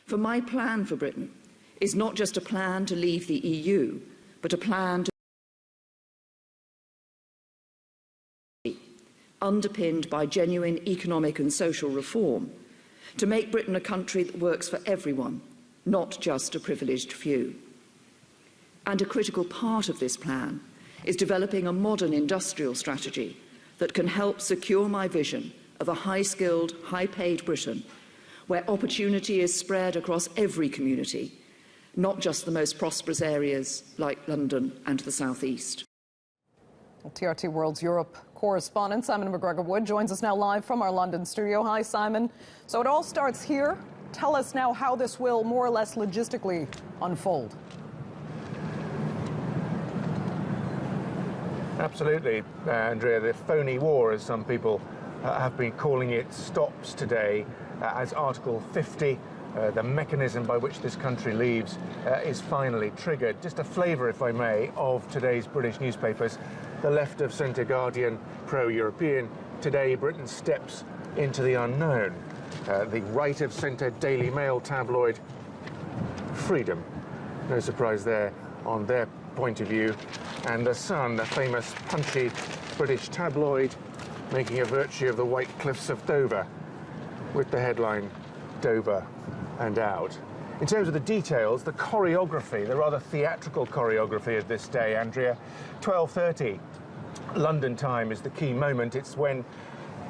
For my plan for Britain is not just a plan to leave the EU, but a plan to underpinned by genuine economic and social reform, to make Britain a country that works for everyone, not just a privileged few. And a critical part of this plan is developing a modern industrial strategy that can help secure my vision of a high-skilled, high-paid Britain, where opportunity is spread across every community, not just the most prosperous areas like London and the South East. TRT World's Europe correspondent Simon McGregor-Wood joins us now live from our London studio. Hi, Simon. So it all starts here. Tell us now how this will more or less logistically unfold. Absolutely, Andrea. The phony war, as some people have been calling it, stops today as Article 50, the mechanism by which this country leaves, is finally triggered. Just a flavour, if I may, of today's British newspapers. The left of centre Guardian, pro-European. Today, Britain steps into the unknown. The right of centre Daily Mail tabloid, freedom. No surprise there on their point of view. And The Sun, the famous punchy British tabloid, making a virtue of the White Cliffs of Dover, with the headline, Dover and out. In terms of the details, the choreography, the rather theatrical choreography of this day, Andrea, 12:30 London time is the key moment. It's when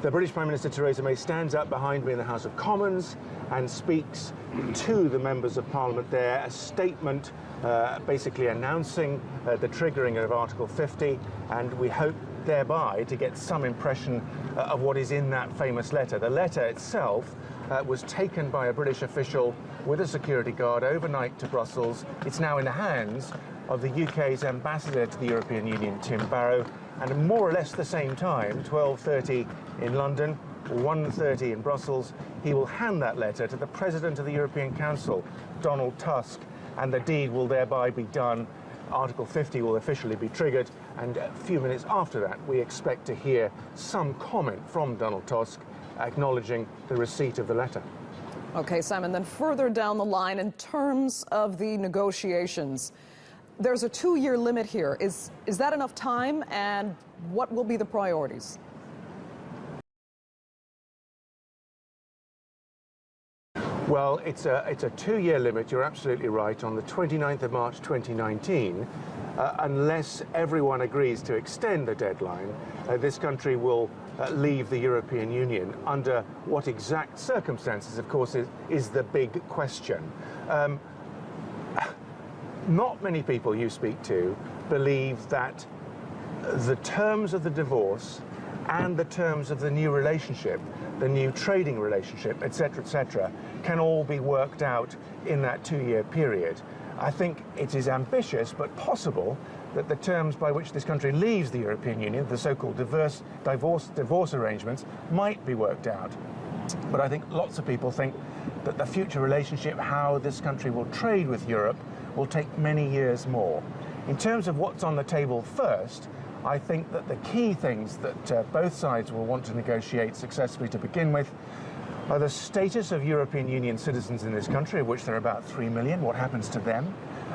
the British Prime Minister Theresa May stands up behind me in the House of Commons and speaks to the members of Parliament there, a statement basically announcing the triggering of Article 50, and we hope thereby to get some impression of what is in that famous letter. The letter itself was taken by a British official with a security guard overnight to Brussels. It's now in the hands of the UK's ambassador to the European Union, Tim Barrow, and at more or less the same time, 12:30 in London, 1:30 in Brussels, he will hand that letter to the President of the European Council, Donald Tusk, and the deed will thereby be done. Article 50 will officially be triggered, and a few minutes after that, we expect to hear some comment from Donald Tusk acknowledging the receipt of the letter. Okay, Simon, then further down the line, in terms of the negotiations, there's a 2-year limit here. Is that enough time, and what will be the priorities? Well, it's a 2-year limit, you're absolutely right, on the 29th of March 2019. Unless everyone agrees to extend the deadline, this country will leave the European Union. Under what exact circumstances, of course, is the big question. Not many people you speak to believe that the terms of the divorce and the terms of the new relationship, the new trading relationship, etc., can all be worked out in that 2-year period. I think it is ambitious but possible that the terms by which this country leaves the European Union, the so-called divorce arrangements, might be worked out. But I think lots of people think that the future relationship, how this country will trade with Europe, will take many years more. In terms of what's on the table first, I think that the key things that both sides will want to negotiate successfully to begin with are the status of European Union citizens in this country, of which there are about 3 million, what happens to them,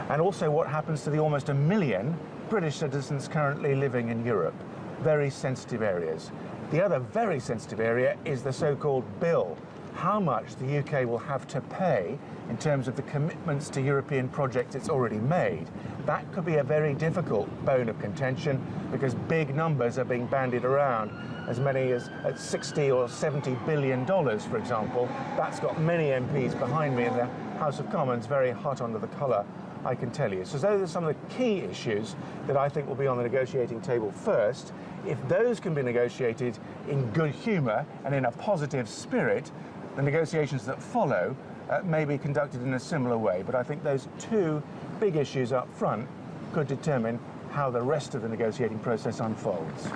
and also what happens to the almost 1 million British citizens currently living in Europe. Very sensitive areas. The other very sensitive area is the so-called bill. How much the UK will have to pay in terms of the commitments to European projects it's already made. That could be a very difficult bone of contention because big numbers are being bandied around, as many as at 60 or 70 billion dollars, for example. That's got many MPs behind me in the House of Commons very hot under the collar, I can tell you. So those are some of the key issues that I think will be on the negotiating table first. If those can be negotiated in good humour and in a positive spirit, the negotiations that follow may be conducted in a similar way. But I think those two big issues up front could determine how the rest of the negotiating process unfolds.